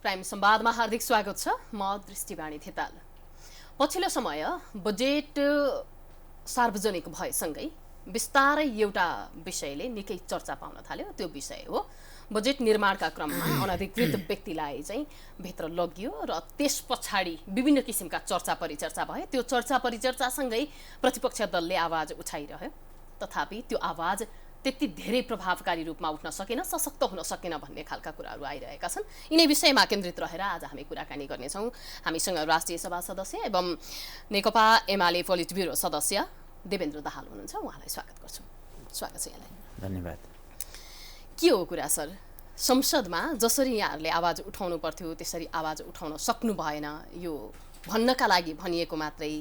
Prime संवादमा हार्दिक स्वागत छ। म दृष्टिवाणी थेताल। पछिल्लो समय बजेट सार्वजनिक भएसँगै बिस्तारै एउटा विषयले निकै चर्चा पाउन थाल्यो। त्यो विषय हो बजेट निर्माणका क्रममा अनधिकृत व्यक्तिलाई चाहिँ भित्र लगियो र त्यस पछाडि विभिन्न किसिमका चर्चा परिचर्चा भए। त्यो चर्चा परिचर्चासँगै प्रतिपक्ष दलले आवाज उठाइरह्यो, तथापि त्यो आवाज त्यति धेरै प्रभावकारी रूपमा उठ्न सकेन, सशक्त हुन सकेन भन्ने खालका कुराहरू आइरहेका छन्। यिनै विषयमा केन्द्रित रहेर आज हामी कुराकानी गर्नेछौँ। हामीसँग राष्ट्रिय सभा सदस्य एवं नेकपा एमाले पोलिट ब्युरो सदस्य देवेन्द्र दाहाल हुनुहुन्छ। उहाँलाई स्वागत गर्छु। स्वागत छ यहाँलाई। धन्यवाद। के हो कुरा सर, संसदमा जसरी यहाँहरूले आवाज उठाउनु पर्थ्यो त्यसरी आवाज उठाउन सक्नु भएन। यो भन्नका लागि भनिएको मात्रै,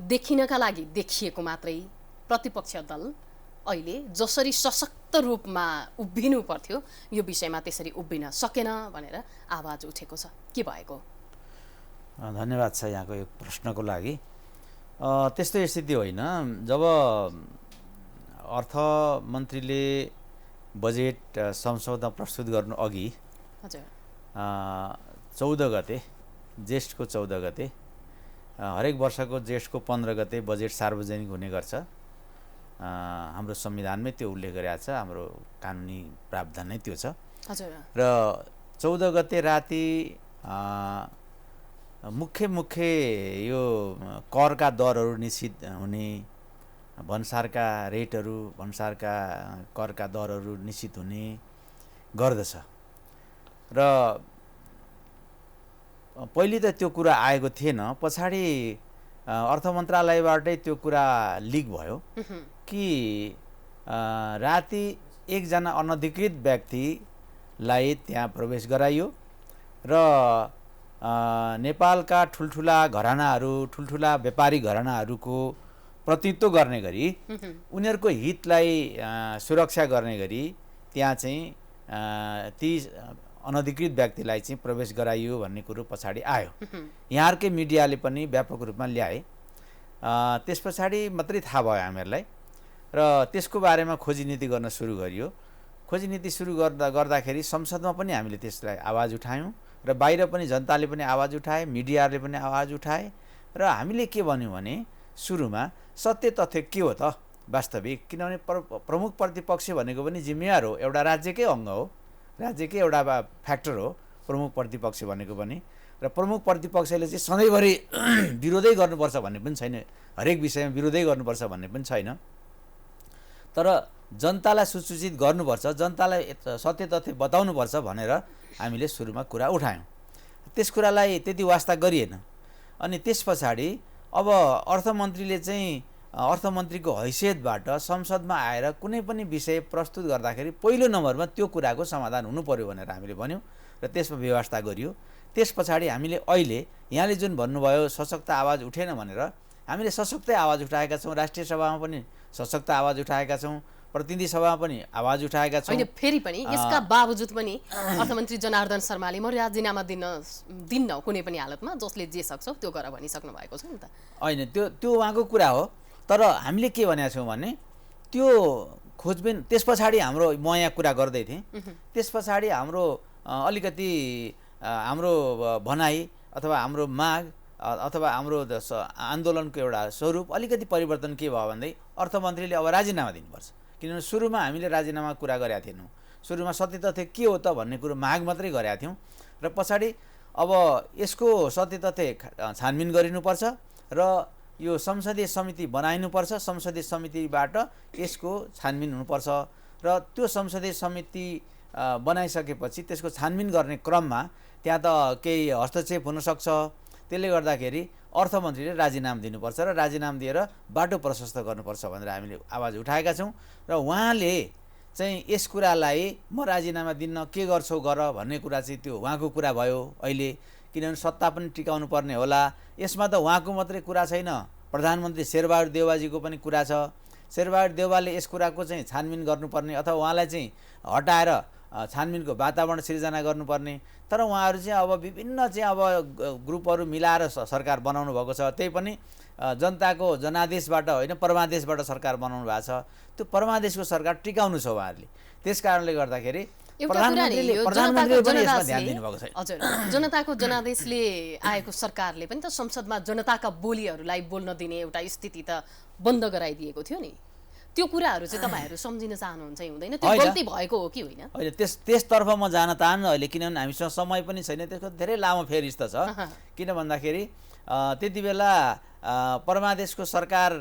देखिनका लागि देखिएको मात्रै प्रतिपक्ष दल अहिले जसरी सशक्त रूपमा उभिनु पर्थ्यो यो विषयमा त्यसरी उभिन सकेन भनेर आवाज उठेको छ। के भएको? धन्यवाद छ यहाँको यो प्रश्नको लागि। त्यस्तो स्थिति होइन। जब अर्थमन्त्रीले बजेट संसदमा प्रस्तुत गर्नु अघि हजुर 14 गते, ज्येष्ठको 14 गते, हरेक वर्षको ज्येष्ठको 15 गते बजेट सार्वजनिक हुने गर्छ। हाम्रो संविधानमै त्यो उल्लेख गरेको छ, हाम्रो कानुनी प्रावधान नै त्यो छ। हजुर। र 14 गते राति मुख्य यो करका दरहरू निश्चित हुने, भन्सारका रेटहरू, भन्सारका करका दरहरू निश्चित हुने गर्दछ। र पहिले त त्यो कुरा आएको थिएन, पछाडि अर्थ मन्त्रालयबाटै त्यो कुरा लिक भयो कि राति एकजना अनधिकृत व्यक्तिलाई त्यहाँ प्रवेश गराइयो र नेपालका ठुल्ठुला घरानाहरू, ठुल्ठुला व्यापारी घरानाहरूको प्रतिनिधित्व गर्ने गरी, उनीहरूको हितलाई सुरक्षा गर्ने गरी त्यहाँ चाहिँ ती अनधिकृत व्यक्तिलाई चाहिँ प्रवेश गराइयो भन्ने कुरो पछाडि आयो। यहाँहरूकै मिडियाले पनि व्यापक रूपमा ल्याए। त्यस पछाडि मात्रै थाहा भयो हामीहरूलाई र त्यसको बारेमा खोजी नीति गर्न सुरु गरियो। खोजी नीति सुरु गर्दाखेरि संसदमा पनि हामीले त्यसलाई आवाज उठायौँ र बाहिर पनि जनताले पनि आवाज उठाए, मिडियाले पनि आवाज उठाए। र हामीले के भन्यौँ भने सुरुमा सत्य तथ्य के हो त वास्तविक, किनभने प्रमुख प्रतिपक्ष भनेको पनि जिम्मेवार हो, एउटा राज्यकै अङ्ग हो, राज्यकै एउटा फ्याक्टर हो प्रमुख प्रतिपक्ष भनेको पनि। र प्रमुख प्रतिपक्षले चाहिँ सधैँभरि विरोधै गर्नुपर्छ भन्ने पनि छैन, हरेक विषयमा विरोधै गर्नुपर्छ भन्ने पनि छैन। तर जनतालाई सुसूचित गर्नुपर्छ, जनतालाई सत्य तथ्य बताउनुपर्छ भनेर हामीले सुरुमा कुरा उठायौँ। त्यस कुरालाई त्यति वास्ता गरिएन। अनि त्यस पछाडि अब अर्थमन्त्रीले चाहिँ अर्थमन्त्रीको हैसियतबाट संसदमा आएर कुनै पनि विषय प्रस्तुत गर्दाखेरि पहिलो नम्बरमा त्यो कुराको समाधान हुनु पर्यो भनेर हामीले भन्यौँ र त्यसमा व्यवस्था गरियो। त्यस पछाडि हामीले अहिले यहाँले जुन भन्नुभयो सशक्त आवाज उठेन भनेर, हामीले सशक्तै आवाज उठाएका छौँ। राष्ट्रिय सभामा पनि सशक्त आवाज उठाएका छौँ, प्रतिनिधि सभामा पनि आवाज उठाएका छौँ। होइन, फेरि पनि यसका बावजुद पनि अर्थमन्त्री जनार्दन शर्माले म राजीनामा दिन्न कुनै पनि हालतमा, जसले जे सक्छ त्यो गर भनिसक्नु भएको छ नि त। होइन, त्यो उहाँको कुरा हो। तर हामीले के भनेका छौँ भने त्यो खोजबिन त्यस पछाडि हाम्रो, म यहाँ कुरा गर्दै थिएँ, त्यस पछाडि हाम्रो अलिकति हाम्रो भनाइ अथवा हाम्रो माग अथवा हाम्रो आन्दोलनको एउटा स्वरूप अलिकति परिवर्तन के भयो भन्दै अर्थमन्त्रीले अब राजीनामा दिनुपर्छ। किनभने सुरुमा हामीले राजीनामा कुरा गरेका थिएनौँ, सुरुमा सत्य तथ्य के हो त भन्ने कुरो माग मात्रै गरेका थियौँ। र पछाडि अब यसको सत्य तथ्य छानबिन गरिनुपर्छ र यो संसदीय समिति बनाइनुपर्छ, संसदीय समितिबाट यसको छानबिन हुनुपर्छ र त्यो संसदीय समिति बनाइसकेपछि त्यसको छानबिन गर्ने क्रममा त्यहाँ त केही हस्तक्षेप हुनसक्छ। त्यसले गर्दाखेरि अर्थमन्त्रीले राजीनामा दिनुपर्छ र राजीनामा दिएर बाटो प्रशस्त गर्नुपर्छ भनेर हामीले आवाज उठाएका छौँ। र उहाँले चाहिँ यस कुरालाई म राजीनामा दिन्न, के गर्छौ गर भन्ने कुरा चाहिँ त्यो उहाँको कुरा भयो अहिले, किनभने सत्ता पनि टिकाउनु पर्ने होला। यसमा त उहाँको मात्रै कुरा छैन, प्रधानमन्त्री शेरबहादुर देउवाजीको पनि कुरा छ। शेरबहादुर देउवाले यस कुराको चाहिँ छानबिन गर्नुपर्ने अथवा उहाँलाई चाहिँ हटाएर छानबिनको वातावरण सिर्जना गर्नुपर्ने। तर उहाँहरू चाहिँ अब विभिन्न चाहिँ अब ग्रुपहरू मिलाएर सरकार बनाउनु भएको छ। त्यही पनि जनताको जनादेशबाट होइन परमादेशबाट सरकार बनाउनु भएको छ। त्यो परमादेशको सरकार टिकाउनु छ उहाँहरूले। त्यस कारणले गर्दाखेरि प्रधानमन्त्रीले पनि यसमा ध्यान दिनुभएको छ। हजुर, जनताको जनादेशले आएको सरकारले पनि त संसदमा जनताका बोलीहरूलाई बोल्न दिने एउटा स्थिति त बन्द गराइदिएको थियो नि। त्यो कुराहरू चाहिँ तपाईँहरू सम्झिन चाहनुहुन्छ हुँदैन? त्यो गल्ती भएको हो कि होइन? होइन, त्यसतर्फ म जान चाहन्न अहिले, किनभने हामीसँग समय पनि छैन। त्यसको धेरै लामो फेरिस्त छ। किन भन्दाखेरि त्यति बेला परमादेशको सरकार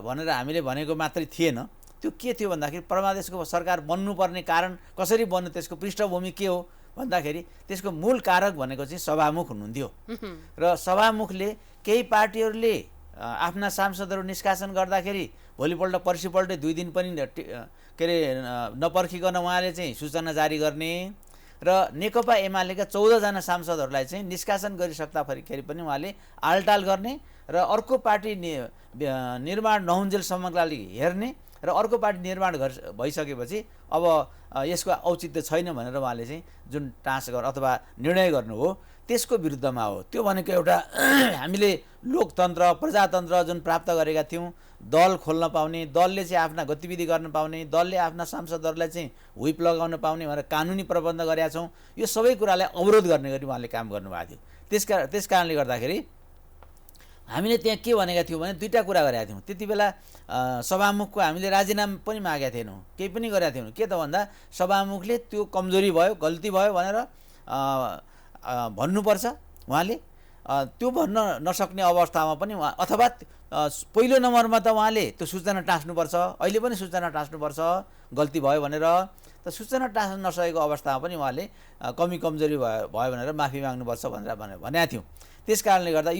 भनेर हामीले भनेको मात्रै थिएन। त्यो के थियो भन्दाखेरि परमादेशको सरकार बन्नुपर्ने कारण कसरी बन्नु, त्यसको पृष्ठभूमि के हो भन्दाखेरि त्यसको मूल कारक भनेको चाहिँ सभामुख हुनुहुन्थ्यो। र सभामुखले केही पार्टीहरूले आफ्ना सांसदहरू निष्कासन गर्दाखेरि भोलिपल्ट पर्सिपल्ट 2 दिन पनि के अरे नपर्खिकन उहाँले चाहिँ सूचना जारी गर्ने र नेकपा एमालेका 14 जना सांसदहरूलाई चाहिँ निष्कासन गरिसक्दाखेरि पनि उहाँले आलटाल गर्ने र अर्को पार्टी निर्माण नहुन्जेलसम्मका लागि हेर्ने र अर्को पार्टी निर्माण भइसकेपछि अब यसको औचित्य छैन भनेर उहाँले चाहिँ जुन टाँस अथवा निर्णय गर्नु हो त्यसको विरुद्धमा हो। त्यो भनेको एउटा हामीले लोकतन्त्र प्रजातन्त्र जुन प्राप्त गरेका थियौँ, दल खोल्न पाउने, दलले चाहिँ आफ्ना गतिविधि गर्न पाउने, दलले आफ्ना सांसदहरूलाई चाहिँ हुइप लगाउन पाउने भनेर कानुनी प्रबन्ध गरेका छौँ। यो सबै कुरालाई अवरोध गर्ने गरी उहाँले काम गर्नुभएको थियो। त्यस कारणले गर्दाखेरि हामीले त्यहाँ के भनेका थियौँ भने 2टा कुरा गरेका थियौँ। त्यति बेला सभामुखको हामीले राजीनामा पनि मागेका थिएनौँ, केही पनि गरेका थिएनौँ। के त भन्दा सभामुखले त्यो कमजोरी भयो, गल्ती भयो भनेर भन्नुपर्छ उहाँले। त्यो भन्न नसक्ने अवस्थामा पनि अथवा पहिलो नम्बरमा त उहाँले त्यो सूचना टाँस्नुपर्छ। अहिले पनि सूचना टाँस्नुपर्छ गल्ती भयो भनेर। त सूचना टाँस्न नसकेको अवस्थामा पनि उहाँले कमी कमजोरी भयो भनेर माफी माग्नुपर्छ भनेर भनेका थियौँ। त्यस कारणले गर्दा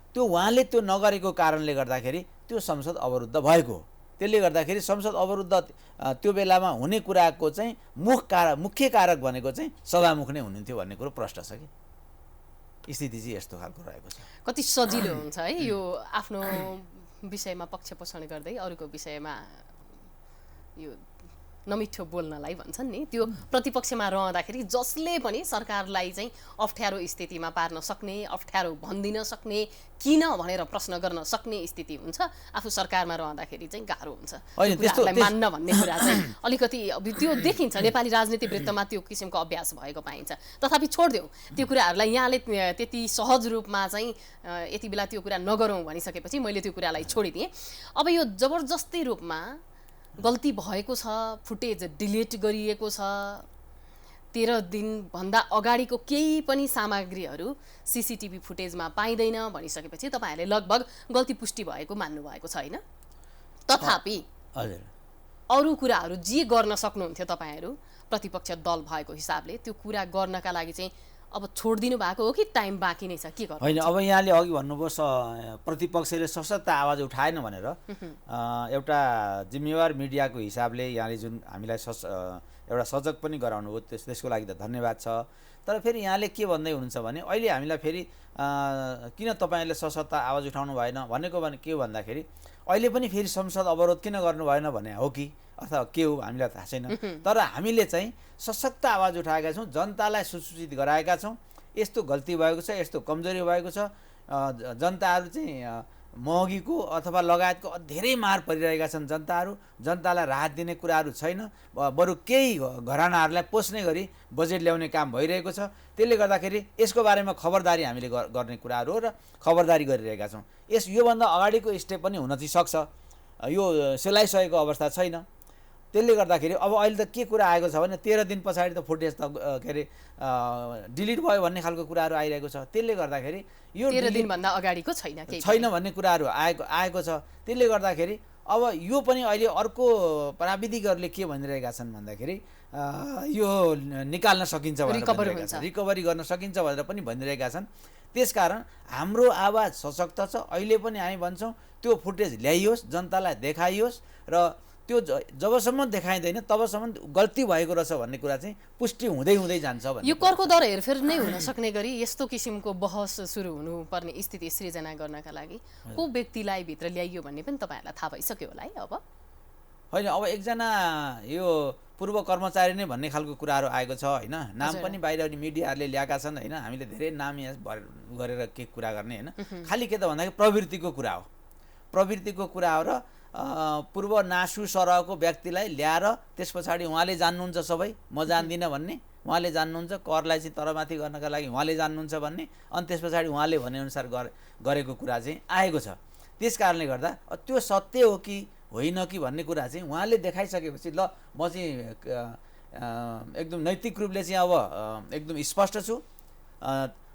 त्यो उहाँले त्यो नगरेको कारणले गर्दाखेरि त्यो संसद अवरुद्ध भएको हो। त्यसले गर्दाखेरि संसद अवरुद्ध त्यो बेलामा हुने कुराको चाहिँ मुख्य कारक भनेको चाहिँ सभामुख नै हुनुहुन्थ्यो भन्ने कुरो प्रष्ट छ कि स्थिति चाहिँ यस्तो खालको रहेको छ। कति सजिलो हुन्छ है यो आफ्नो विषयमा पक्ष पोषण गर्दै अरूको विषयमा यो नमिठो बोल्नलाई भन्छन् नि, त्यो प्रतिपक्षमा रहँदाखेरि जसले पनि सरकारलाई चाहिँ अप्ठ्यारो स्थितिमा पार्न सक्ने, अप्ठ्यारो भनिदिन सक्ने, किन भनेर प्रश्न गर्न सक्ने स्थिति हुन्छ। आफू सरकारमा रहँदाखेरि चाहिँ गाह्रो हुन्छ कुराहरूलाई मान्न भन्ने कुरा चाहिँ अलिकति त्यो देखिन्छ। नेपाली राजनीति वृत्तमा त्यो किसिमको अभ्यास भएको पाइन्छ। तथापि छोडिदेऊ त्यो कुराहरूलाई। यहाँले त्यति सहज रूपमा चाहिँ यति बेला त्यो कुरा नगरौँ भनिसकेपछि मैले त्यो कुरालाई छोडिदिएँ। अब यो जबरजस्ती रूपमा गल्ती भएको छ, फुटेज डिलिट गरिएको छ, 13 दिनभन्दा अगाडिको केही पनि सामग्रीहरू सीसीटीभी फुटेजमा पाइँदैन भनिसकेपछि तपाईँहरूले लगभग गल्ती पुष्टि भएको मान्नुभएको छ होइन? तथापि अरू कुराहरू जे गर्न सक्नुहुन्थ्यो तपाईँहरू प्रतिपक्ष दल भएको हिसाबले, त्यो कुरा गर्नका लागि चाहिँ अब छोडिदिनु भएको हो कि टाइम बाँकी नै छ? के गर्नु होइन, अब यहाँले अघि भन्नुभयो प्रतिपक्षले सशक्त आवाज उठाएन भनेर। एउटा जिम्मेवार मिडियाको हिसाबले यहाँले जुन हामीलाई एउटा सजग पनि गराउनु हो त्यसको लागि त धन्यवाद छ। तर फेरि यहाँले के भन्दै हुनुहुन्छ भने अहिले हामीलाई फेरि किन तपाईँहरूले सशक्त आवाज उठाउनु भएन भनेको के भन्दाखेरि अहिले पनि फेरि संसद अवरोध किन गर्नु भएन भने हो कि अथवा के हो हामीलाई थाहा छैन। तर हामीले चाहिँ सशक्त आवाज उठाएका छौँ, जनतालाई सुसूचित गराएका छौँ यस्तो गल्ती भएको छ, यस्तो कमजोरी भएको छ। जनताहरू चाहिँ महँगीको अथवा लगायतको धेरै मार परिरहेका छन्। जनतालाई राहत दिने कुराहरू छैन, बरु केही घरानाहरूलाई पोस्ने गरी बजेट ल्याउने काम भइरहेको छ। त्यसले गर्दाखेरि यसको बारेमा खबरदारी हामीले गर्ने कुराहरू हो र खबरदारी गरिरहेका छौँ। योभन्दा अगाडिको स्टेप पनि हुन चाहिँ सक्छ, यो सेलाइसकेको अवस्था छैन। त्यसले गर्दाखेरि अब अहिले त के कुरा आएको छ भने 13 दिन पछाडि त फुटेज त के अरे डिलिट भयो भन्ने खालको कुराहरू आइरहेको छ। त्यसले गर्दाखेरि यो 13 दिनभन्दा अगाडिको छैन भन्ने कुराहरू आएको छ। त्यसले गर्दाखेरि अब यो पनि अहिले अर्को प्राविधिकहरूले के भनिरहेका छन् भन्दाखेरि यो निकाल्न सकिन्छ भनेर रिकभरी गर्न सकिन्छ भनेर पनि भनिरहेका छन्। त्यसकारण हाम्रो आवाज सशक्त छ। अहिले पनि हामी भन्छौँ त्यो फुटेज ल्याइयोस्, जनतालाई देखाइयोस् र त्यो जबसम्म देखाइँदैन तबसम्म गल्ती भएको रहेछ भन्ने कुरा चाहिँ पुष्टि हुँदै जान्छ भन्ने। यो करको दर हेरफेर नै हुन सक्ने गरी यस्तो किसिमको बहस सुरु हुनुपर्ने स्थिति सृजना गर्नका लागि को व्यक्तिलाई भित्र ल्याइयो भन्ने पनि तपाईँहरूलाई थाहा भइसक्यो होला है? अब होइन, अब एकजना यो पूर्व कर्मचारी नै भन्ने खालको कुराहरू आएको छ होइन। नाम हजुर। पनि बाहिर मिडियाहरूले ल्याएका छन् होइन। हामीले धेरै नाम यहाँ गरेर के कुरा गर्ने होइन। खालि के त भन्दाखेरि प्रवृत्तिको कुरा हो। प्रवृत्तिको कुरा हो र पूर्व नासु सरहको व्यक्तिलाई ल्याएर त्यस पछाडि उहाँले जान्नुहुन्छ सबै, म जान्दिनँ भन्ने, उहाँले जान्नुहुन्छ, करलाई चाहिँ तरमाथि गर्नका लागि उहाँले जान्नुहुन्छ भन्ने, अनि त्यस पछाडि उहाँले भनेअनुसार गरेको कुरा चाहिँ आएको छ। त्यस कारणले गर्दा त्यो सत्य हो कि होइन कि भन्ने कुरा चाहिँ उहाँले देखाइसकेपछि ल म चाहिँ एकदम नैतिक रूपले चाहिँ अब एकदम स्पष्ट छु,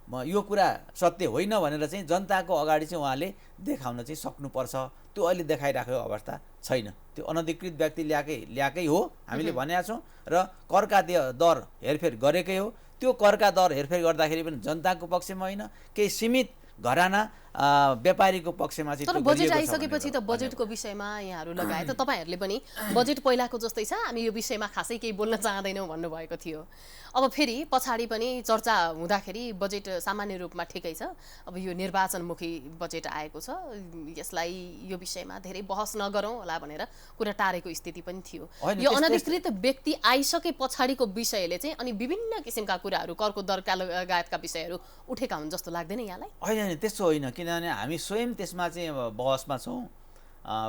यो कुरा सत्य होइन भनेर चाहिँ जनताको अगाडि चाहिँ उहाँले देखाउन चाहिँ सक्नुपर्छ। त्यो अहिले देखाइराखेको अवस्था छैन। त्यो अनधिकृत व्यक्ति ल्याएकै हो हामीले भनेका छौँ र करका दर हेरफेर गरेकै हो। त्यो करका दर हेरफेर गर्दाखेरि पनि जनताको पक्षमा होइन, केही सीमित घराना व्यापारीको पक्षमा चाहिँ तर त्यो बजेट गरिएको छ आइसकेपछि त भनेर बजेटको विषयमा यहाँहरू लगाए त तपाईँहरूले पनि बजेट पहिलाको जस्तै छ, हामी यो विषयमा खासै केही बोल्न चाहँदैनौँ भन्नुभएको थियो। अब फेरि पछाडि पनि चर्चा हुँदाखेरि बजेट सामान्य रूपमा ठिकै छ, अब यो निर्वाचनमुखी बजेट आएको छ, यसलाई यो विषयमा धेरै बहस नगरौँ होला भनेर कुरा टारेको स्थिति पनि थियो। यो अनधिकृत व्यक्ति आइसके पछाडिको विषयले चाहिँ अनि विभिन्न किसिमका कुराहरू, करको दरका लगायतका विषयहरू उठेका हुन् जस्तो लाग्दैन यहाँलाई? होइन, त्यस्तो होइन, किनभने हामी स्वयं त्यसमा चाहिँ अब बहसमा छौँ।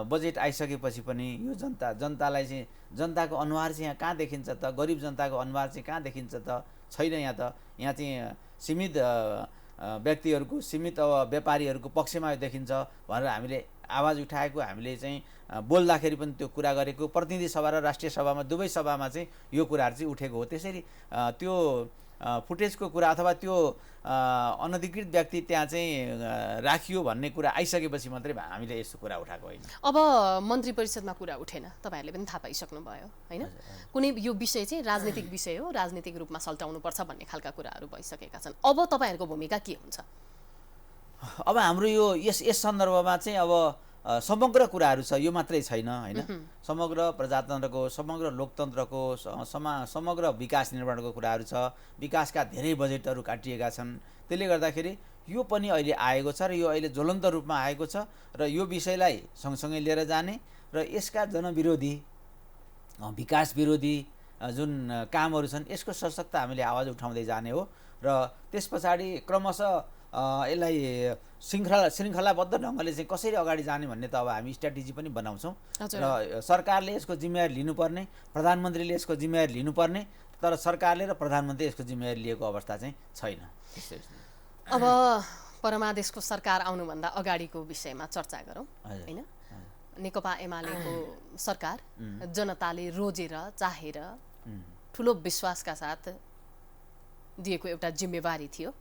बजेट आइसकेपछि पनि यो जनतालाई चाहिँ जनताको अनुहार चाहिँ यहाँ कहाँ देखिन्छ त, गरिब जनताको अनुहार चाहिँ कहाँ देखिन्छ त, छैन। यहाँ चाहिँ सीमित व्यक्तिहरूको, सीमित अब व्यापारीहरूको पक्षमा देखिन्छ भनेर हामीले आवाज उठाएको, हामीले चाहिँ बोल्दाखेरि पनि त्यो कुरा गरेको, प्रतिनिधि सभा र राष्ट्रिय सभामा दुवै सभामा चाहिँ यो कुराहरू चाहिँ उठेको हो। त्यसरी त्यो फुटेजको कुरा अथवा त्यो अनधिकृत व्यक्ति त्यहाँ चाहिँ राखियो भन्ने कुरा आइसकेपछि मात्रै हामीले यस्तो कुरा उठाएको होइन। अब मन्त्री परिषदमा कुरा उठेन, तपाईँहरूले पनि थाहा पाइसक्नुभयो होइन? कुनै यो विषय चाहिँ राजनीतिक विषय हो, राजनीतिक रूपमा सल्टाउनुपर्छ भन्ने खालका कुराहरू भइसकेका छन्। अब तपाईँहरूको भूमिका के हुन्छ? अब हाम्रो यस सन्दर्भमा चाहिँ अब समग्र कुराहरू छ, यो मात्रै छैन होइन। समग्र प्रजातन्त्रको, समग्र लोकतन्त्रको, समग्र विकास निर्माणको कुराहरू छ। विकासका धेरै बजेटहरू काटिएका छन्। त्यसले गर्दाखेरि यो पनि अहिले आएको छ र यो अहिले ज्वलन्त रूपमा आएको छ र यो विषयलाई सँगसँगै लिएर जाने र यसका जनविरोधी, विकास विरोधी जुन कामहरू छन् यसको सशक्त हामीले आवाज उठाउँदै जाने हो र त्यस पछाडि क्रमशः यसलाई श्रृङ्खलाबद्ध ढङ्गले चाहिँ कसरी अगाडि जाने भन्ने त अब हामी स्ट्राटेजी पनि बनाउँछौँ र सरकारले यसको जिम्मेवारी लिनुपर्ने, प्रधानमन्त्रीले यसको जिम्मेवारी लिनुपर्ने, तर सरकारले र प्रधानमन्त्री यसको जिम्मेवारी लिएको अवस्था चाहिँ छैन। अब परमादेशको सरकार आउनुभन्दा अगाडिको विषयमा चर्चा गरौँ होइन? नेकपा एमालेको सरकार जनताले रोजेर चाहेर ठुलो विश्वासका साथ दिएको एउटा जिम्मेवारी थियो।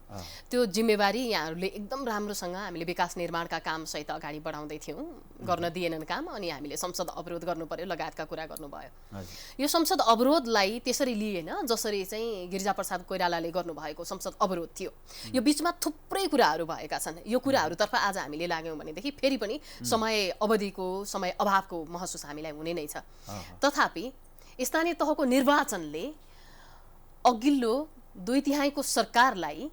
त्यो जिम्मेवारी यहाँहरूले एकदम राम्रोसँग हामीले विकास निर्माणका काम सहित अगाडि बढाउँदै थियौँ, गर्न दिएनन् काम, अनि हामीले संसद अवरोध गर्नु पर्यो लगायतका कुरा गर्नुभयो। यो संसद अवरोधलाई त्यसरी लिएन जसरी चाहिँ गिरिजाप्रसाद कोइरालाले गर्नुभएको संसद अवरोध थियो। यो बिचमा थुप्रै कुराहरू भएका छन्। यो कुराहरूतर्फ आज हामीले लाग्यौँ भनेदेखि फेरि पनि समय अभावको महसुस हामीलाई हुने नै छ। तथापि स्थानीय तहको निर्वाचनले अघिल्लो 2/3 सरकारलाई,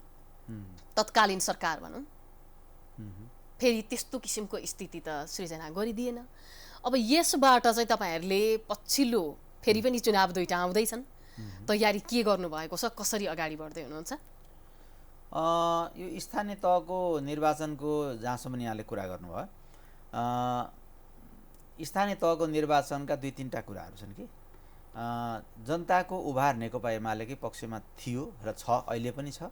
तत्कालीन सरकार भनौँ, फेरि त्यस्तो किसिमको स्थिति त सृजना गरिदिएन। अब यसबाट चाहिँ तपाईँहरूले पछिल्लो फेरि पनि चुनाव 2टा आउँदैछन्, तयारी के गर्नुभएको छ, कसरी अगाडि बढ्दै हुनुहुन्छ? यो स्थानीय तहको निर्वाचनको जहाँसम्म यहाँले कुरा गर्नुभयो, स्थानीय तहको निर्वाचनका 2-3टा कुराहरू छन् कि जनताको उभार नेकपा एमालेकै पक्षमा थियो र छ, अहिले पनि छ,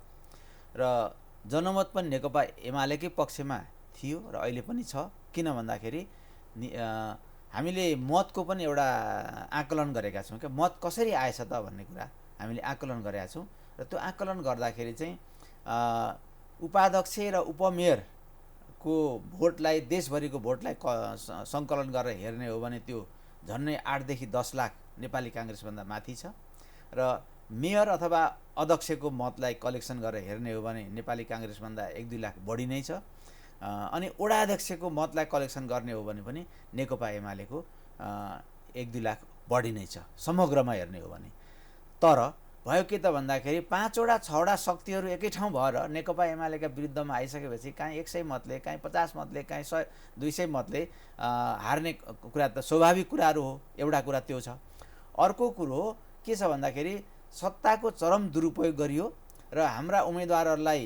र जनमत पनि नेकपा एमालेकै पक्षमा थियो र अहिले पनि छ। किन भन्दाखेरि हामीले मतको पनि एउटा आकलन गरेका छौँ क्या, मत कसरी आएछ त भन्ने कुरा हामीले आकलन गरेका छौँ र त्यो आकलन गर्दाखेरि चाहिँ उपाध्यक्ष र उपमेयरको भोटलाई, देशभरिको भोटलाई सङ्कलन गरेर हेर्ने हो भने त्यो झन्डै 8 देखि 10 लाख नेपाली काङ्ग्रेसभन्दा माथि छ र मेयर अथवा अध्यक्षको मतलाई कलेक्सन गरेर हेर्ने हो भने नेपाली काङ्ग्रेसभन्दा 1-2 लाख बढी नै छ। अनि वडा अध्यक्षको मतलाई कलेक्सन गर्ने हो भने पनि नेकपा एमालेको 1-2 लाख बढी नै छ समग्रमा हेर्ने हो भने। तर भयो के त भन्दाखेरि 5-6वटा शक्तिहरू एकै ठाउँ भएर नेकपा एमालेका विरुद्धमा आइसकेपछि काहीँ 100 मतले, काहीँ 50 मतले, काहीँ 100-200 मतले हार्ने कुरा त स्वाभाविक कुराहरू हो। एउटा कुरा त्यो छ। अर्को कुरो के छ भन्दाखेरि सत्ताको चरम दुरुपयोग गरियो र हाम्रा उम्मेदवारहरूलाई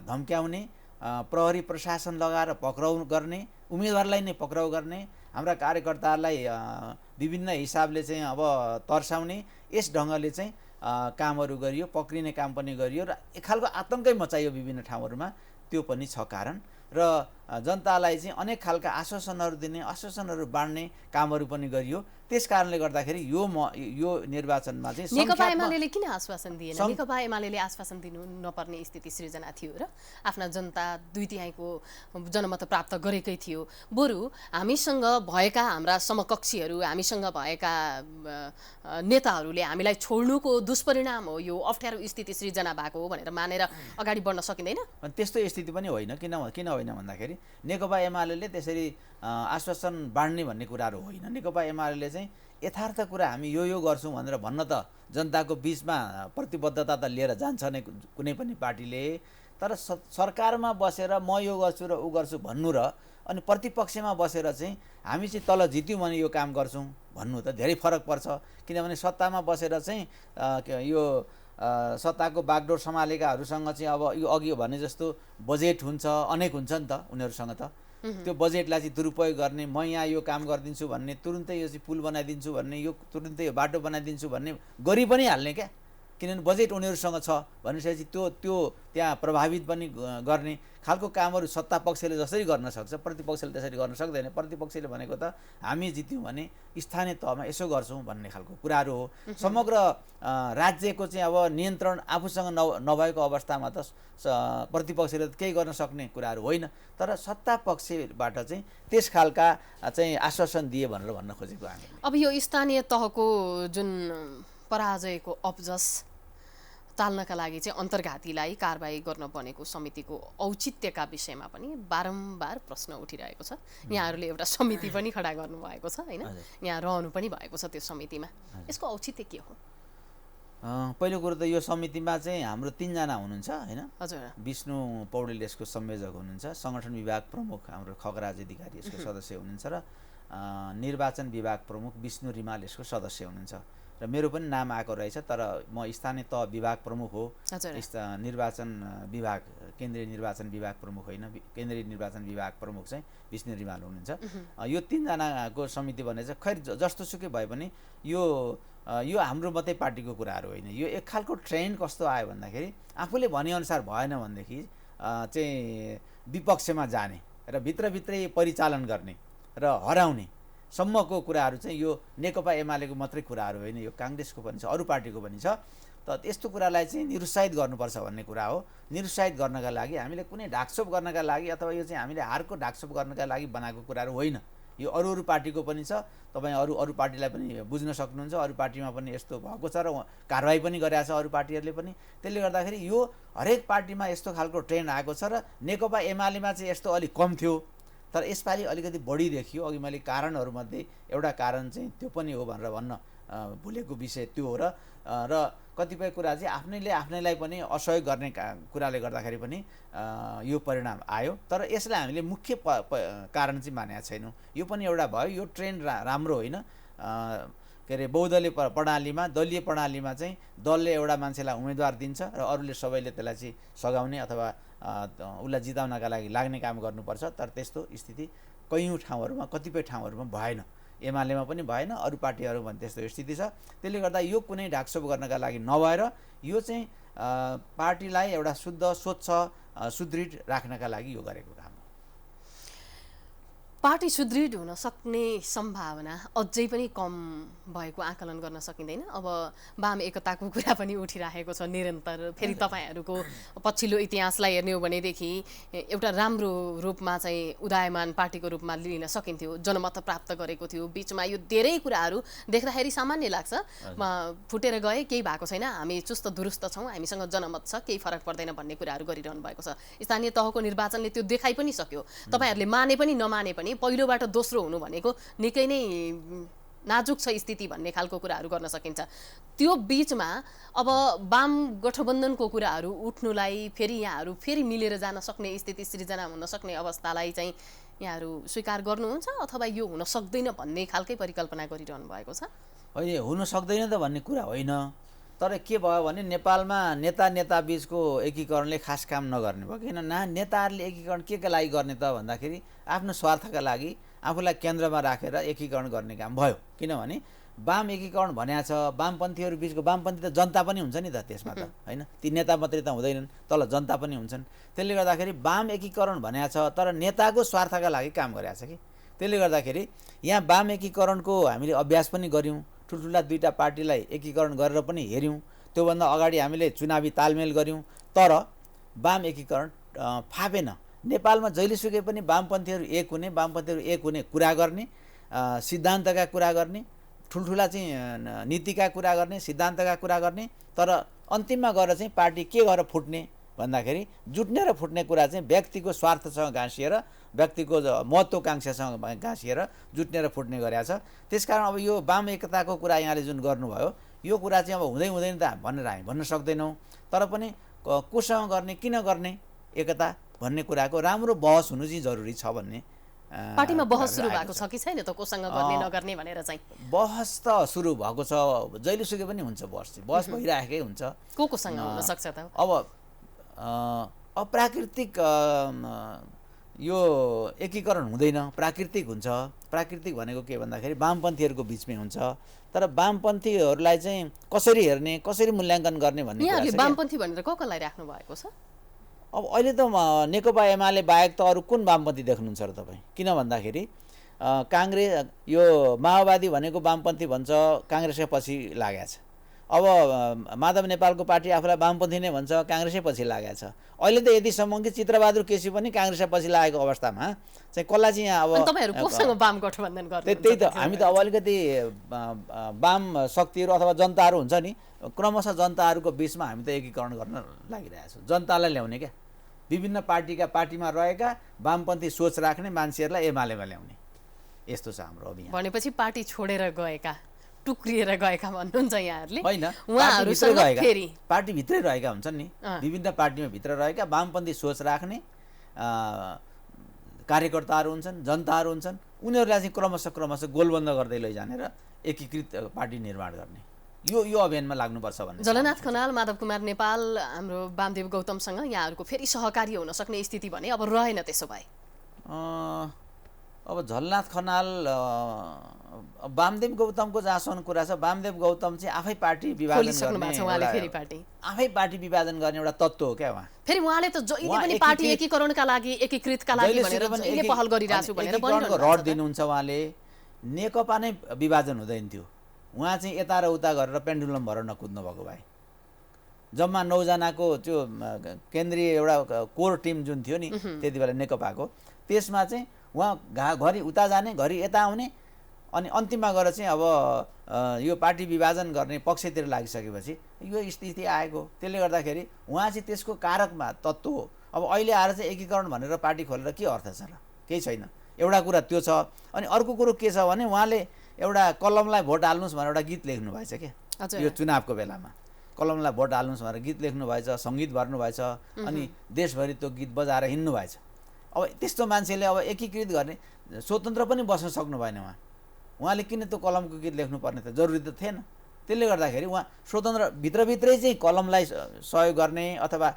धम्क्याउने, प्रहरी प्रशासन लगाएर पक्राउ गर्ने, उम्मेदवारलाई नै पक्राउ गर्ने, हाम्रा कार्यकर्ताहरूलाई विभिन्न हिसाबले चाहिँ अब तर्साउने, यस ढङ्गले चाहिँ कामहरू गरियो, पक्रिने काम पनि गरियो र एक खालको आतंकै मचाइयो विभिन्न ठाउँहरूमा। त्यो पनि छ कारण र जनतालाई चाहिँ अनेक खालका आश्वासनहरू दिने, आश्वासनहरू बाँड्ने कामहरू पनि गरियो। त्यस कारणले गर्दाखेरि यो निर्वाचनमा चाहिँ नेकपा एमाले किन आश्वासन दिएन? नेकपा एमाले आश्वासन दिनु नपर्ने स्थिति सृजना थियो र आफ्ना जनता 2/3 जनमत प्राप्त गरेकै थियो। बरु हामीसँग भएका हाम्रा समकक्षीहरू, हामीसँग भएका नेताहरूले हामीलाई छोड्नुको दुष्परिणाम हो यो अप्ठ्यारो स्थिति सृजना भएको हो भनेर मानेर अगाडि बढ्न सकिँदैन? त्यस्तो स्थिति पनि होइन। किन होइन भन्दाखेरि नेकपा एमाले त्यसरी आश्वासन बाँड्ने भन्ने कुराहरू होइन। नेकपा एमाले चाहिँ यथार्थ कुरा हामी यो गर्छौँ भनेर भन्न त जनताको बिचमा प्रतिबद्धता त लिएर जान्छ नै कुनै पनि पार्टीले। तर सरकारमा बसेर म यो गर्छु र ऊ गर्छु भन्नु र अनि प्रतिपक्षमा बसेर चाहिँ हामी चाहिँ तल जित्यौँ भने यो काम गर्छौँ भन्नु त धेरै फरक पर्छ। किनभने सत्तामा बसेर चाहिँ यो सत्ताको बागडोर सम्हालेकाहरूसँग चाहिँ अब यो अघि भने जस्तो बजेट हुन्छ, अनेक हुन्छ नि त उनीहरूसँग त। त्यो बजेटलाई चाहिँ दुरुपयोग गर्ने, म यहाँ यो काम गरिदिन्छु भन्ने, तुरुन्तै यो चाहिँ पुल बनाइदिन्छु भन्ने, यो तुरुन्तै यो बाटो बनाइदिन्छु भन्ने गरी पनि हाल्ने क्या। किनभने बजेट उनीहरूसँग छ भनेपछि त्यो त्यहाँ प्रभावित पनि गर्ने खालको कामहरू सत्ता पक्षले जसरी गर्न सक्छ प्रतिपक्षले त्यसरी गर्न सक्दैन। प्रतिपक्षले भनेको त हामी जित्यौँ भने स्थानीय तहमा यसो गर्छौँ भन्ने खालको कुराहरू हो। समग्र राज्यको चाहिँ अब नियन्त्रण आफूसँग नभएको अवस्थामा त प्रतिपक्षले त केही गर्न सक्ने कुराहरू होइन। तर सत्ता पक्षबाट चाहिँ त्यस खालका चाहिँ आश्वासन दिए भनेर भन्न खोजेको हामीले। अब यो स्थानीय तहको जुन पराजयको अब्जस टाल्नका लागि चाहिँ अन्तर्घातीलाई कारबाही गर्न बनेको समितिको औचित्यका विषयमा पनि बारम्बार प्रश्न उठिरहेको छ। यहाँहरूले एउटा समिति पनि खडा गर्नुभएको छ होइन, यहाँ रहनु पनि भएको छ त्यो समितिमा। यसको औचित्य के हो? पहिलो कुरो त यो समितिमा चाहिँ हाम्रो 3 जना हुनुहुन्छ होइन। हजुर। विष्णु पौडेल यसको संयोजक हुनुहुन्छ, संगठन विभाग प्रमुख हाम्रो खगराज अधिकारी यसको सदस्य हुनुहुन्छ र निर्वाचन विभाग प्रमुख विष्णु रिमाल यसको सदस्य हुनुहुन्छ र मेरो पनि नाम आएको रहेछ। तर म स्थानीय तह विभाग प्रमुख हो, निर्वाचन विभाग केन्द्रीय निर्वाचन विभाग प्रमुख होइन, केन्द्रीय निर्वाचन विभाग प्रमुख चाहिँ विष्णु रिमाल हुनुहुन्छ। यो 3 जनाको समिति भने चाहिँ खैर जस्तोसुकै भए पनि यो हाम्रो मात्रै पार्टीको कुराहरू होइन। यो एक खालको ट्रेन्ड कस्तो आयो भन्दाखेरि आफूले भनेअनुसार भएन भनेदेखि चाहिँ विपक्षमा जाने र भित्रभित्रै परिचालन गर्ने र हराउने सम्मको कुराहरू चाहिँ यो नेकपा एमालेको मात्रै कुराहरू होइन, यो काङ्ग्रेसको पनि छ, अरू पार्टीको पनि छ। त यस्तो कुरालाई चाहिँ निरुत्साहित गर्नुपर्छ भन्ने कुरा हो। निरुत्साहित गर्नका लागि हामीले कुनै ढाकछोप गर्नका लागि अथवा यो चाहिँ हामीले हारको ढाकछोप गर्नका लागि बनाएको कुराहरू होइन। यो अरू पार्टीको पनि छ, तपाईँ अरू पार्टीलाई पनि बुझ्न सक्नुहुन्छ। अरू पार्टीमा पनि यस्तो भएको छ र कारबाही पनि गरेको छ अरू पार्टीहरूले पनि। त्यसले गर्दाखेरि यो हरेक पार्टीमा यस्तो खालको ट्रेन्ड आएको छ र नेकपा एमालेमा चाहिँ यस्तो अलिक कम थियो, तर यसपालि अलिकति बढी देखियो। अघि मैले कारणहरूमध्ये एउटा कारण चाहिँ त्यो पनि हो भनेर भन्न भुलेको विषय त्यो हो र कतिपय कुरा चाहिँ आफ्नैलाई पनि असहयोग गर्ने कुराले गर्दाखेरि पनि यो परिणाम आयो। तर यसलाई हामीले मुख्य कारण चाहिँ मानेका छैनौँ। यो पनि एउटा भयो, यो ट्रेन्ड राम्रो होइन। के अरे बहुदलीय प्रणालीमा, दलीय प्रणालीमा चाहिँ दलले एउटा मान्छेलाई उम्मेदवार दिन्छ र अरूले सबैले त्यसलाई चाहिँ सघाउने अथवा उसलाई जिताउनका लागि लाग्ने काम गर्नुपर्छ। तर त्यस्तो स्थिति कयौँ ठाउँहरूमा, कतिपय ठाउँहरूमा भएन, एमालेमा पनि भएन, अरू पार्टीहरूमा पनि त्यस्तो स्थिति छ। त्यसले गर्दा यो कुनै ढाकछोप गर्नका लागि नभएर यो चाहिँ पार्टीलाई एउटा शुद्ध, स्वच्छ, सुदृढ राख्नका लागि यो गरेको काम हो। पार्टी सुदृढ हुन सक्ने सम्भावना अझै पनि कम भएको आकलन गर्न सकिँदैन? अब वाम एकताको कुरा पनि उठिरहेको छ निरन्तर। फेरि तपाईँहरूको पछिल्लो इतिहासलाई हेर्ने हो भनेदेखि एउटा राम्रो रूपमा चाहिँ उदयमान पार्टीको रूपमा लिन सकिन्थ्यो, जनमत प्राप्त गरेको थियो। बिचमा यो धेरै कुराहरू देख्दाखेरि सामान्य लाग्छ, फुटेर गए, केही भएको छैन, हामी चुस्त दुरुस्त छौँ, हामीसँग जनमत छ, केही फरक पर्दैन भन्ने कुराहरू गरिरहनु भएको छ। स्थानीय तहको निर्वाचनले त्यो देखाइ पनि सक्यो। तपाईँहरूले माने पनि नमाने पनि पहिलोबाट दोस्रो हुनु भनेको निकै नै नाजुक छ स्थिति भन्ने खालको कुराहरू गर्न सकिन्छ। त्यो बिचमा अब वाम गठबन्धनको कुराहरू उठ्नुलाई यहाँहरू फेरि मिलेर जान सक्ने स्थिति सृजना हुन सक्ने अवस्थालाई चाहिँ यहाँहरू स्वीकार गर्नुहुन्छ अथवा यो हुन सक्दैन भन्ने खालकै परिकल्पना गरिरहनु भएको छ? होइन हुन सक्दैन त भन्ने कुरा होइन, तर के भयो भने नेपालमा नेता बीचको एकीकरणले खास काम नगर्ने भयो। किन नेताहरूले एकीकरण के लागि गर्ने त भन्दाखेरि आफ्नो स्वार्थका लागि आफूलाई केन्द्रमा राखेर एकीकरण गर्ने काम भयो। किनभने वाम एकीकरण भनेको छ, वामपन्थीहरू बिचको, वामपन्थी त जनता पनि हुन्छ नि त त्यसमा त, होइन ती नेता मात्रै त हुँदैनन्, तल जनता पनि हुन्छन्। त्यसले गर्दाखेरि वाम एकीकरण भनेको छ, तर नेताको स्वार्थका लागि काम गरेको छ कि। त्यसले गर्दाखेरि यहाँ वाम एकीकरणको हामीले अभ्यास पनि गऱ्यौँ, ठुल्ठुला दुईवटा पार्टीलाई एकीकरण गरेर पनि हेऱ्यौँ, त्योभन्दा अगाडि हामीले चुनावी तालमेल गऱ्यौँ, तर वाम एकीकरण फापेन। नेपालमा जहिलेसुकै पनि वामपन्थीहरू एक हुने कुरा गर्ने, सिद्धान्तका कुरा गर्ने, ठुल्ठुला चाहिँ नीतिका कुरा गर्ने, सिद्धान्तका कुरा गर्ने, तर अन्तिममा गएर चाहिँ पार्टी के गरेर फुट्ने भन्दाखेरि जुट्ने र फुट्ने कुरा चाहिँ व्यक्तिको स्वार्थसँग गाँसिएर, व्यक्तिको महत्त्वाकांक्षासँग गाँसिएर जुट्ने र फुट्ने गरेको छ। त्यसकारण अब यो वाम एकताको कुरा यहाँले जुन गर्नुभयो, यो कुरा चाहिँ अब हुँदैन त भनेर हामी भन्न सक्दैनौँ, तर पनि कोसँग गर्ने, किन गर्ने एकता भन्ने कुराको राम्रो बहस हुनु चाहिँ जरुरी छ भन्ने पार्टीमा बहस सुरु भएको छ कि छैन त कोसँग गर्ने नगर्ने भनेर चाहिँ? बहस त सुरु भएको छ, जहिलेसुकै पनि हुन्छ बहस भइरहेकै हुन्छ। कोसँग हुन सक्छ त? अब अप्राकृतिक यो एकीकरण हुँदैन, प्राकृतिक हुन्छ। प्राकृतिक भनेको के भन्दाखेरि वामपन्थीहरूको बिचमै हुन्छ, तर वामपन्थीहरूलाई चाहिँ कसरी हेर्ने, कसरी मूल्याङ्कन गर्ने भन्ने कुरा यहाँहरूले वामपन्थी भनेर कसलाई राख्नु भएको छ? अब अहिले त नेकपा एमाले बाहेक त अरू कुन वामपन्थी देख्नुहुन्छ र तपाईँ? किन भन्दाखेरि काङ्ग्रेस, यो माओवादी भनेको वामपन्थी भन्छ, काङ्ग्रेसकै पछि लागेको छ। अब माधव नेपालको पार्टी आफूलाई वामपन्थी नै भन्छ, काङ्ग्रेसै पछि लागेको छ। अहिले त यतिसम्म कि चित्रबहादुर केसी पनि काङ्ग्रेसै पछि लागेको अवस्थामा चाहिँ कसलाई चाहिँ यहाँ अब तपाईँहरू कोसँग वाम गठबन्धन गर्ने? त्यही त हामी त अब अलिकति वाम शक्तिहरू अथवा जनताहरू हुन्छ नि, क्रमशः जनताहरूको बिचमा हामी त एकीकरण गर्न लागिरहेछौँ, जनतालाई ल्याउने क्या। विभिन्न पार्टीमा रहेका वामपन्थी सोच राख्ने मान्छेहरूलाई एमालेमा ल्याउने, यस्तो छ हाम्रो अभियान। भनेपछि पार्टी छोडेर गएका, टुक्रिएर गएका भन्नुहुन्छ यहाँहरूले? होइन, उहाँहरूसँग फेरि पार्टीभित्रै रहेका हुन्छन् नि, विभिन्न पार्टीमा भित्र रहेका वामपन्थी सोच राख्ने कार्यकर्ताहरू हुन्छन्, जनताहरू हुन्छन्, उनीहरूलाई चाहिँ क्रमशः गोलबन्द गर्दै लैजाने र एकीकृत पार्टी निर्माण गर्ने, यो अभियानमा लाग्नुपर्छ भन्ने। जलनाथ खनाल, माधव कुमार नेपाल, हाम्रो वामदेव गौतमसँग यहाँहरूको फेरि सहकारी हुन सक्ने स्थिति भने अब रहेन त्यसो भए? अब झलनाथ खनाल, वामदेव गौतमको जहाँसम्म कुरा छ, वामदेव गौतम चाहिँ आफै पार्टी विभाजन गर्ने, आफै पार्टी विभाजन गर्ने एउटा तत्त्व हो क्या उहाँ। फेरि उहाँले त जहिले पनि पार्टी एकीकरणका लागि, एकीकृतका लागि भनेर जहिले पहल गरिरहेछु भनेर भनिरहनु रड दिनुहुन्छ उहाँले। नेकपा नै विभाजन हुँदैन थियो, उहाँ चाहिँ यता र उता गरेर पेन्डुलम भएर नकुद्नु भएको भए। जम्मा 9 जनाको त्यो केन्द्रीय एउटा कोर टिम जुन थियो नि त्यति बेला नेकपाको, त्यसमा चाहिँ उहाँ घरि उता जाने, घरि यता आउने, अनि अन्तिममा गएर चाहिँ अब यो पार्टी विभाजन गर्ने पक्षतिर लागिसकेपछि यो स्थिति आएको। त्यसले गर्दाखेरि उहाँ चाहिँ त्यसको कारकमा तत्त्व हो। अब अहिले आएर चाहिँ एकीकरण भनेर पार्टी खोलेर के अर्थ छ र? केही छैन। एउटा कुरा त्यो छ। अनि अर्को कुरो के छ भने उहाँले एउटा कलमलाई भोट हाल्नुहोस् भनेर एउटा गीत लेख्नु भएछ क्या, यो चुनावको बेलामा कलमलाई भोट हाल्नुहोस् भनेर गीत लेख्नु भएछ, सङ्गीत भर्नु भएछ, अनि देशभरि त्यो गीत बजाएर हिँड्नु भएछ। अब त्यस्तो मान्छेले अब एकीकृत गर्ने, स्वतन्त्र पनि बस्न सक्नु भएन उहाँले किन त्यो कलमको गीत लेख्नुपर्ने त? जरुरी त थिएन। त्यसले गर्दाखेरि उहाँ स्वतन्त्र भित्रभित्रै चाहिँ कलमलाई सहयोग गर्ने अथवा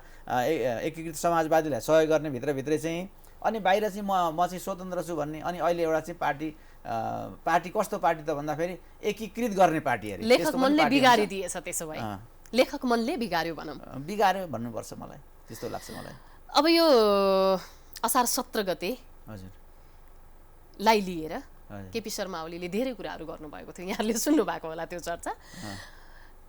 एकीकृत समाजवादीलाई सहयोग गर्ने भित्रभित्रै चाहिँ, अनि बाहिर चाहिँ म चाहिँ स्वतन्त्र छु भन्ने। अनि अहिले एउटा चाहिँ पार्टी कस्तो पार्टी त भन्दाखेरि एकीकृत गर्ने पार्टी अरे। लेखक मनले बिगारिदिएछ त्यसो भए, लेखक मनले बिगार्यो भनौँ, बिगार्यो भन्नुपर्छ मलाई, त्यस्तो लाग्छ मलाई। अब यो असार 17 गते लाई लिएर केपी शर्मा ओलीले धेरै कुराहरू गर्नुभएको थियो, यहाँले सुन्नुभएको होला त्यो चर्चा।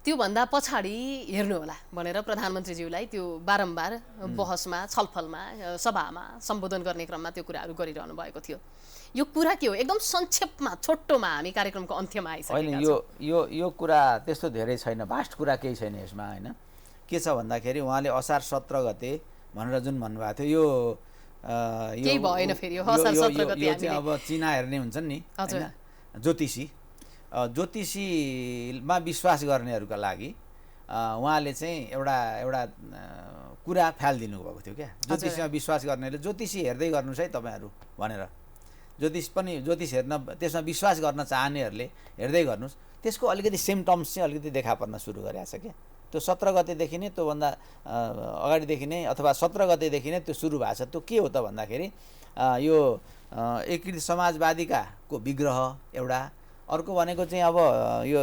त्योभन्दा पछाडि हेर्नु होला भनेर प्रधानमन्त्रीज्यूलाई त्यो बारम्बार बहसमा, छलफलमा, सभामा सम्बोधन गर्ने क्रममा त्यो कुराहरू गरिरहनु भएको थियो। यो कुरा के हो? एकदम संक्षेपमा, छोटोमा हामी कार्यक्रमको अन्त्यमा आइसकेका छौँ। यो कुरा त्यस्तो धेरै छैन, भास्ट कुरा केही छैन यसमा, होइन। के छ भन्दाखेरि उहाँले असार 17 गते भनेर जुन भन्नुभएको थियो, यो केही भएन फेरि यो असार 17 गते चाहिँ अब चिना हेर्ने हुन्छन् नि, हैन, ज्योतिषीमा विश्वास गर्नेहरूका लागि उहाँले चाहिँ एउटा कुरा फ्यालिदिनु भएको थियो क्या। ज्योतिषीमा विश्वास गर्नेले ज्योतिषी हेर्दै गर्नुहोस् है तपाईँहरू भनेर। ज्योतिष हेर्न त्यसमा विश्वास गर्न चाहनेहरूले हेर्दै गर्नुहोस्, त्यसको अलिकति सिम्टम्स चाहिँ अलिकति देखा पर्न सुरु गरेको छ क्या। त्यो 17 गतेदेखि नै, त्योभन्दा अगाडिदेखि नै अथवा 17 गतेदेखि नै त्यो सुरु भएको छ। त्यो के हो त भन्दाखेरि यो एकीकृत समाजवादीको विग्रह एउटा, अर्को भनेको चाहिँ अब यो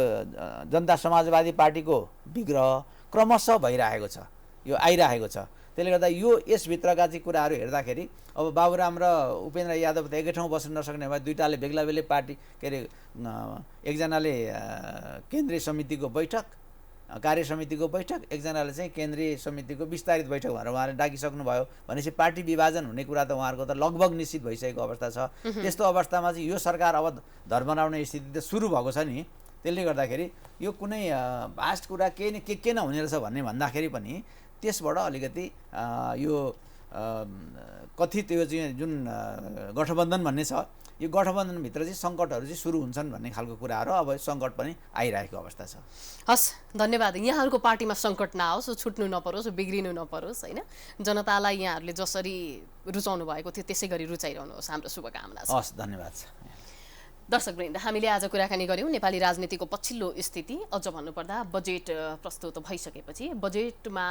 जनता समाजवादी पार्टीको विग्रह क्रमशः भइरहेको छ, यो आइरहेको छ। त्यसले गर्दा यो यसभित्रका चाहिँ कुराहरू हेर्दाखेरि अब बाबुराम र उपेन्द्र यादव त एकै ठाउँ बस्न नसक्ने भए दुईटाले बेग्ला बेग्लै पार्टी के अरे एकजनाले केन्द्रीय समितिको बैठक, कार्य समितिको बैठक, एकजनाले चाहिँ केन्द्रीय समितिको विस्तारित बैठक भनेर उहाँले डाकिसक्नुभयो भनेपछि पार्टी विभाजन हुने कुरा त उहाँहरूको त लगभग निश्चित भइसकेको अवस्था छ। त्यस्तो अवस्थामा चाहिँ यो सरकार अब धर्मराउने स्थिति त सुरु भएको छ नि। त्यसले गर्दाखेरि यो कुनै भास्ट कुरा के नहुने रहेछ भन्ने भन्दाखेरि पनि त्यसबाट अलिकति यो कथित यो चाहिँ जुन गठबन्धन भन्ने छ, यो गठबन्धनभित्र चाहिँ सङ्कटहरू चाहिँ सुरु हुन्छन् भन्ने खालको कुराहरू अब सङ्कट पनि आइरहेको अवस्था छ। हस्, धन्यवाद। यहाँहरूको पार्टीमा सङ्कट नआओस्, छुट्नु नपरोस्, बिग्रिनु नपरोस्, होइन, जनतालाई यहाँहरूले जसरी रुचाउनु भएको थियो त्यसै गरी रुचाइरहनुहोस्, हाम्रो शुभकामना छ। हस्, धन्यवाद। दर्शकवृन्द, हामीले आज कुराकानी गऱ्यौँ नेपाली राजनीतिको पछिल्लो स्थिति। अझ भन्नुपर्दा बजेट प्रस्तुत भइसकेपछि बजेटमा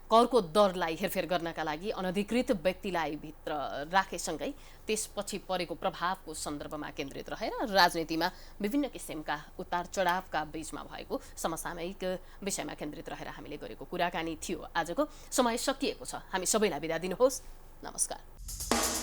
करको दरलाई हेरफेर गर्नका लागि अनधिकृत व्यक्तिलाई भित्र राखेसँगै त्यसपछि परेको प्रभावको सन्दर्भमा केन्द्रित रहेर राजनीतिमा विभिन्न किसिमका उतार चढावका बीचमा भएको समसामयिक विषयमा केन्द्रित रहेर हामीले गरेको कुराकानी थियो। आजको समय सकिएको छ। हामी सबैलाई बिदा दिनुहोस्। नमस्कार।